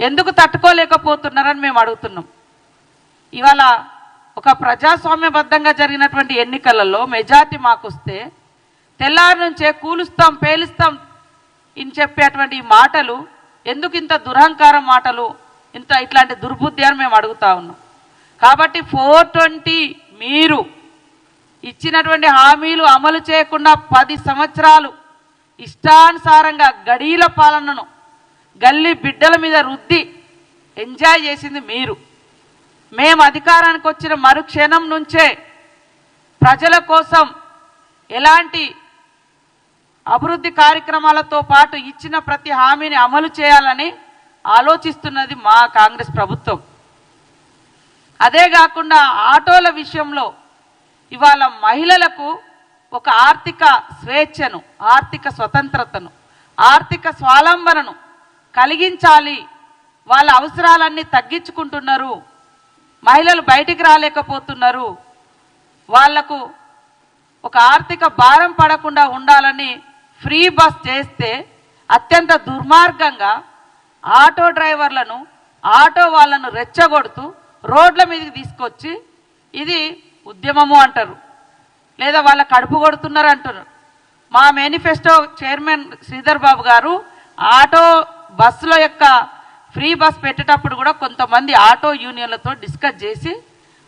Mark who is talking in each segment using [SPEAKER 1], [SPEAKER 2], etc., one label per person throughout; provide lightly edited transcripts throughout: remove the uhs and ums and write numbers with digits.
[SPEAKER 1] ఎందుకు తట్టుకోలేకపోతున్నారని మేము అడుగుతున్నాం. ఇవాళ ఒక ప్రజాస్వామ్యబద్ధంగా జరిగినటువంటి ఎన్నికలలో మెజార్టీ మాకు వస్తే తెల్లారి నుంచే కూలుస్తాం పేలుస్తాం ఇని చెప్పేటువంటి ఈ మాటలు ఎందుకు ఇంత దురహంకారం మాటలు, ఇట్లాంటి దుర్బుద్ధి అని మేము అడుగుతా ఉన్నాం. కాబట్టి 420 మీరు ఇచ్చినటువంటి హామీలు అమలు చేయకుండా 10 సంవత్సరాలు ఇష్టానుసారంగా గడీల పాలనను గల్లీ బిడ్డల మీద రుద్ది ఎంజాయ్ చేసింది మీరు. మేము అధికారానికి వచ్చిన మరుక్షణం నుంచే ప్రజల కోసం ఎలాంటి అభివృద్ధి కార్యక్రమాలతో పాటు ఇచ్చిన ప్రతి హామీని అమలు చేయాలని ఆలోచిస్తున్నది మా కాంగ్రెస్ ప్రభుత్వం. అదే కాకుండా ఆటోల విషయంలో ఇవాళ మహిళలకు ఒక ఆర్థిక స్వేచ్ఛను, ఆర్థిక స్వతంత్రతను, ఆర్థిక స్వావలంబనను కలిగించాలి. వాళ్ళ అవసరాలన్నీ తగ్గించుకుంటున్నారు, మహిళలు బయటికి రాలేకపోతున్నారు, వాళ్లకు ఒక ఆర్థిక భారం పడకుండా ఉండాలని ఫ్రీ బస్ చేస్తే అత్యంత దుర్మార్గంగా ఆటో డ్రైవర్లను, ఆటో వాళ్ళను రెచ్చగొడుతూ రోడ్ల మీదకి తీసుకొచ్చి ఇది ఉద్యమము అంటారు, లేదా వాళ్ళ కడుపు కొడుతున్నారు అంటారు. మా మేనిఫెస్టో చైర్మన్ శ్రీధర్ బాబు గారు ఆటో బస్సుల యొక్క ఫ్రీ బస్ పెట్టేటప్పుడు కూడా కొంతమంది ఆటో యూనియన్లతో డిస్కస్ చేసి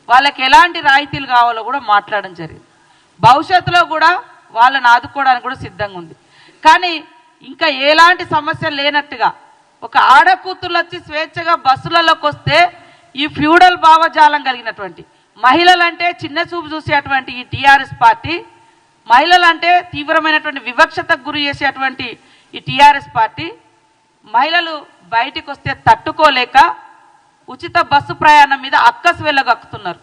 [SPEAKER 1] వాళ్ళకి ఎలాంటి రాయితీలు కావాలో కూడా మాట్లాడడం జరిగింది. భవిష్యత్తులో కూడా వాళ్ళని ఆదుకోవడానికి కూడా సిద్ధంగా ఉంది. కానీ ఇంకా ఎలాంటి సమస్యలు లేనట్టుగా ఒక ఆడకూతుర్లు వచ్చి స్వేచ్ఛగా బస్సులలోకి వస్తే ఈ ఫ్యూడల్ భావజాలం కలిగినటువంటి మహిళలంటే చిన్న చూపు చూసేటువంటి ఈ టీఆర్ఎస్ పార్టీ, మహిళలంటే తీవ్రమైనటువంటి వివక్షతకు గురి చేసేటువంటి ఈ టీఆర్ఎస్ పార్టీ మహిళలు బయటికి వస్తే తట్టుకోలేక ఉచిత బస్సు ప్రయాణం మీద అక్కసు వెళ్ళగక్కుతున్నారు.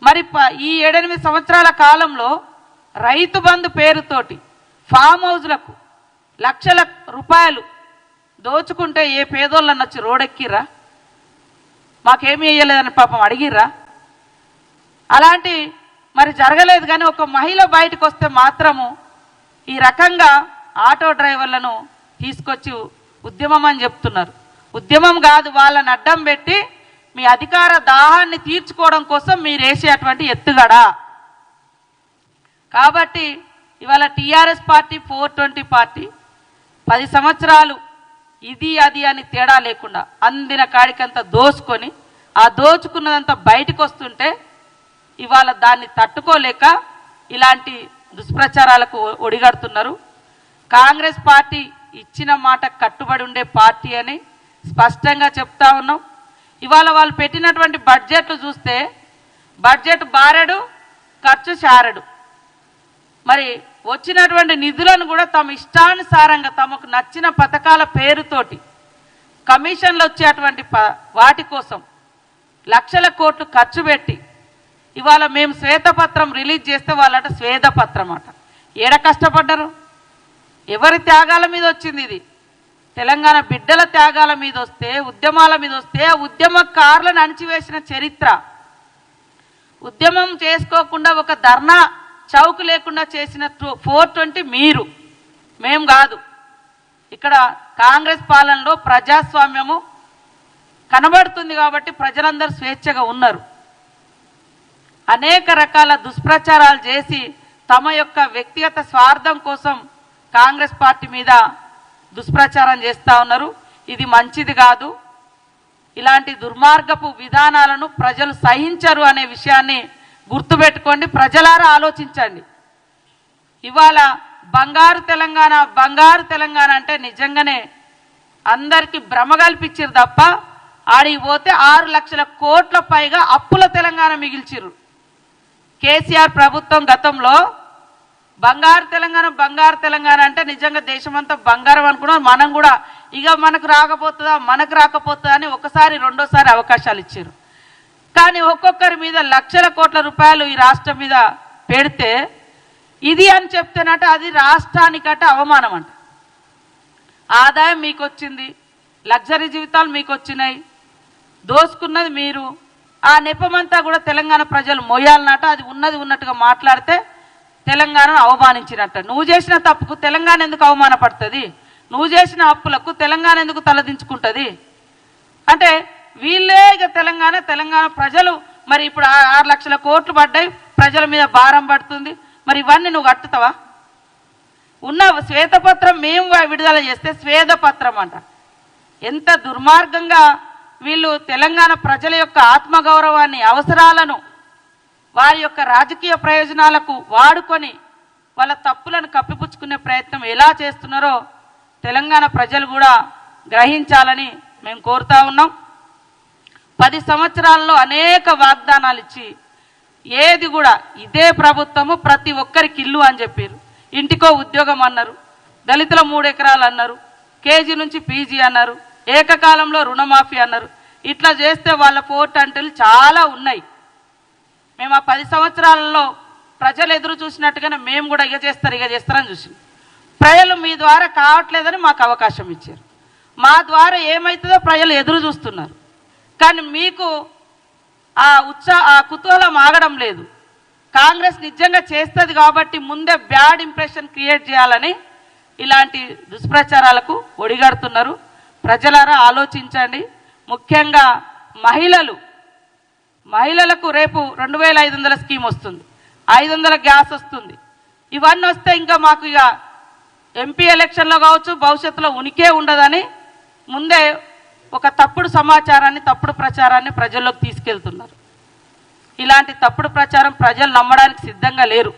[SPEAKER 1] మరి ఈ 7-8 సంవత్సరాల కాలంలో రైతు బంధు పేరుతోటి ఫామ్ హౌజ్లకు లక్షల రూపాయలు దోచుకుంటే ఏ పేదోళ్ళని వచ్చి రోడెక్కిర్రా? మాకేమీ వేయలేదని పాపం అడిగిర్రా? అలాంటి మరి జరగలేదు. కానీ ఒక మహిళ బయటకు వస్తే మాత్రము ఈ రకంగా ఆటో డ్రైవర్లను తీసుకొచ్చి ఉద్యమం అని చెప్తున్నారు. ఉద్యమం కాదు, వాళ్ళని అడ్డం పెట్టి మీ అధికార దాహాన్ని తీర్చుకోవడం కోసం మీరు వేసేటువంటి ఎత్తుగడ. కాబట్టి ఇవాళ టీఆర్ఎస్ పార్టీ 420 పార్టీ 10 సంవత్సరాలు ఇది అది అని తేడా లేకుండా అందిన కాడికంతా దోచుకొని ఆ దోచుకున్నదంతా బయటకు వస్తుంటే ఇవాళ దాన్ని తట్టుకోలేక ఇలాంటి దుష్ప్రచారాలకు ఒడిగడుతున్నారు. కాంగ్రెస్ పార్టీ ఇచ్చిన మాట కట్టుబడి ఉండే పార్టీ అని స్పష్టంగా చెప్తా ఉన్నాం. ఇవాళ వాళ్ళు పెట్టినటువంటి బడ్జెట్లు చూస్తే బడ్జెట్ బారెడు, ఖర్చు శారెడు. మరి వచ్చినటువంటి నిధులను కూడా తమ ఇష్టానుసారంగా తమకు నచ్చిన పథకాల పేరుతోటి కమిషన్లు వచ్చేటువంటి వాటి కోసం లక్షల కోట్లు ఖర్చు పెట్టి ఇవాళ మేము శ్వేతపత్రం రిలీజ్ చేస్తే వాళ్ళట స్వేదపత్రం అట. ఏడ కష్టపడ్డారు? ఎవరి త్యాగాల మీద వచ్చింది ఇది? తెలంగాణ బిడ్డల త్యాగాల మీద వస్తే, ఉద్యమాల మీద వస్తే ఆ ఉద్యమకారులను అణిచివేసిన చరిత్ర. ఉద్యమం చేసుకోకుండా ఒక ధర్నా చౌక్ లేకుండా చేసిన 420 మీరు, మేం కాదు. ఇక్కడ కాంగ్రెస్ పాలనలో ప్రజాస్వామ్యము కనబడుతుంది కాబట్టి ప్రజలందరూ స్వేచ్ఛగా ఉన్నారు. అనేక రకాల దుష్ప్రచారాలు చేసి తమ యొక్క వ్యక్తిగత స్వార్థం కోసం కాంగ్రెస్ పార్టీ మీద దుష్ప్రచారం చేస్తూ ఉన్నారు. ఇది మంచిది కాదు. ఇలాంటి దుర్మార్గపు విధానాలను ప్రజలు సహించరు అనే విషయాన్ని గుర్తుపెట్టుకోండి. ప్రజలారా ఆలోచించండి. ఇవాళ బంగారు తెలంగాణ, బంగారు తెలంగాణ అంటే నిజంగానే అందరికీ భ్రమ కల్పించారు తప్ప ఆడికి పోతే 6 లక్షల కోట్ల పైగా అప్పుల తెలంగాణ మిగిల్చిరు. కేసీఆర్ ప్రభుత్వం గతంలో బంగారు తెలంగాణ, బంగారు తెలంగాణ అంటే నిజంగా దేశమంతా బంగారం అనుకున్నాం. మనం కూడా ఇక మనకు రాకపోతుందా అని ఒకసారి రెండోసారి అవకాశాలు ఇచ్చారు. కానీ ఒక్కొక్కరి మీద లక్షల కోట్ల రూపాయలు ఈ రాష్ట్రం మీద పెడితే ఇది అని చెప్తేనట అది రాష్ట్రానికట అవమానం అంట. ఆదాయం మీకు వచ్చింది, లగ్జరీ జీవితాలు మీకు వచ్చినాయి, దోసుకున్నది మీరు. ఆ నెపమంతా కూడా తెలంగాణ ప్రజలు మోయాలన్నట. అది ఉన్నది ఉన్నట్టుగా మాట్లాడితే తెలంగాణను అవమానించినట్ట. నువ్వు చేసిన తప్పుకు తెలంగాణ ఎందుకు అవమానపడుతుంది? నువ్వు చేసిన అప్పులకు తెలంగాణ ఎందుకు తలదించుకుంటుంది? అంటే వీళ్ళే ఇక తెలంగాణ ప్రజలు మరి ఇప్పుడు 6 లక్షల కోట్లు పడ్డాయి, ప్రజల మీద భారం పడుతుంది. మరి ఇవన్నీ నువ్వు కట్టుతావా? ఉన్న శ్వేతపత్రం మేము విడుదల చేస్తే స్వేదపత్రం అంట. ఎంత దుర్మార్గంగా వీళ్ళు తెలంగాణ ప్రజల యొక్క ఆత్మగౌరవాన్ని, అవసరాలను వారి యొక్క రాజకీయ ప్రయోజనాలకు వాడుకొని వాళ్ళ తప్పులను కప్పిపుచ్చుకునే ప్రయత్నం ఎలా చేస్తున్నారో తెలంగాణ ప్రజలు కూడా గ్రహించాలని మేము కోరుతా ఉన్నాం. 10 సంవత్సరాల్లో అనేక వాగ్దానాలు ఇచ్చి ఏది కూడా ఇదే ప్రభుత్వము ప్రతి ఒక్కరికి ఇల్లు అని చెప్పారు, ఇంటికో ఉద్యోగం అన్నారు, దళితుల 3 ఎకరాలు అన్నారు, కేజీ నుంచి పీజీ అన్నారు, ఏకకాలంలో రుణమాఫీ అన్నారు. ఇట్లా చేస్తే వాళ్ళ పోర్టంటలు చాలా ఉన్నాయి. మేము ఆ 10 సంవత్సరాలలో ప్రజలు ఎదురు చూసినట్టుగానే మేము కూడా ఇక చేస్తారని చూసి ప్రజలు మీ ద్వారా కావట్లేదని మాకు అవకాశం ఇచ్చారు. మా ద్వారా ఏమవుతుందో ప్రజలు ఎదురు చూస్తున్నారు. కానీ మీకు ఆ కుతూహలం ఆగడం లేదు. కాంగ్రెస్ నిజంగా చేస్తుంది కాబట్టి ముందే బ్యాడ్ ఇంప్రెషన్ క్రియేట్ చేయాలని ఇలాంటి దుష్ప్రచారాలకు ఒడిగడుతున్నారు. ప్రజలారా ఆలోచించండి. ముఖ్యంగా మహిళలకు రేపు 2500 స్కీమ్ వస్తుంది, 500 గ్యాస్ వస్తుంది. ఇవన్నీ వస్తే ఇంకా మాకు ఇక ఎంపీ ఎలక్షన్లో కావచ్చు భవిష్యత్తులో ఉనికే ఉండదని ముందే ఒక తప్పుడు సమాచారాన్ని, తప్పుడు ప్రచారాన్ని ప్రజల్లోకి తీసుకెళ్తున్నారు. ఇలాంటి తప్పుడు ప్రచారం ప్రజలు నమ్మడానికి సిద్ధంగా లేరు.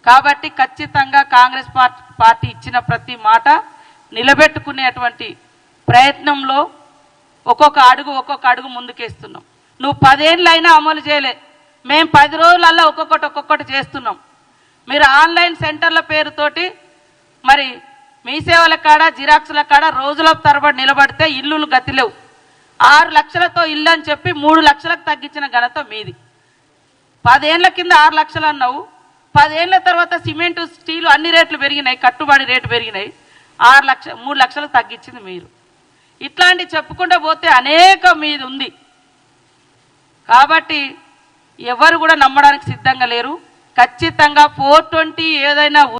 [SPEAKER 1] కాబట్టి ఖచ్చితంగా కాంగ్రెస్ పార్టీ ఇచ్చిన ప్రతి మాట నిలబెట్టుకునేటువంటి ప్రయత్నంలో ఒక్కొక్క అడుగు ముందుకేస్తున్నాం. నువ్వు 10 ఏళ్ళైనా అమలు చేయలే, మేము 10 రోజులల్లో ఒక్కొక్కటి చేస్తున్నాం. మీరు ఆన్లైన్ సెంటర్ల పేరుతోటి మరి మీ సేవల కాడ, జిరాక్స్ల కాడ రోజుల తరబడి నిలబడితే ఇల్లులు గతిలేవు. 6 లక్షలతో ఇల్లు అని చెప్పి 3 లక్షలకు తగ్గించిన ఘనత మీది. 10 ఏళ్ల కింద 6 లక్షలు అన్నావు, 10 ఏళ్ల తర్వాత సిమెంటు, స్టీలు అన్ని రేట్లు పెరిగినాయి, కట్టుబడి రేటు పెరిగినాయి, 3 లక్షలకు తగ్గించింది మీరు. ఇట్లాంటి చెప్పుకుంటూ పోతే అనేక మీది ఉంది. కాబట్టి ఎవరు కూడా నమ్మడానికి సిద్ధంగా లేరు. ఖచ్చితంగా 420 ఏదైనా